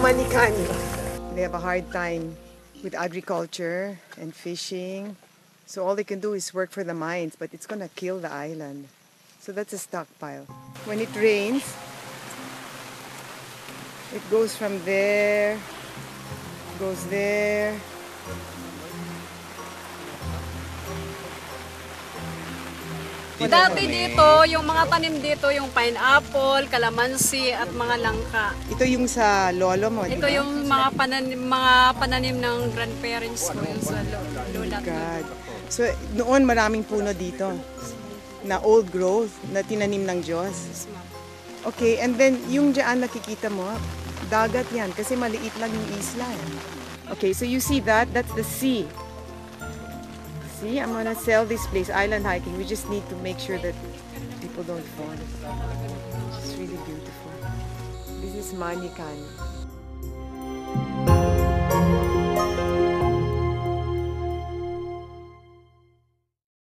Manikan. They have a hard time with agriculture and fishing. So all they can do is work for the mines, but it's gonna kill the island. So that's a stockpile. When it rains, it goes from there, goes there. Dati dito, yung mga tanim dito, yung pineapple, calamansi, at mga langka. Ito yung sa lolo mo, di Ito ba? yung mga pananim ng grandparents ko, yung sa lola. God. So noon maraming puno dito na old growth na tinanim ng Diyos. Okay, and then yung dyan nakikita mo, dagat yan kasi maliit lang yung isla. Okay, so you see that? That's the sea. See, I'm gonna sell this place, island hiking. We just need to make sure that people don't fall. It's really beautiful. This is Manikan.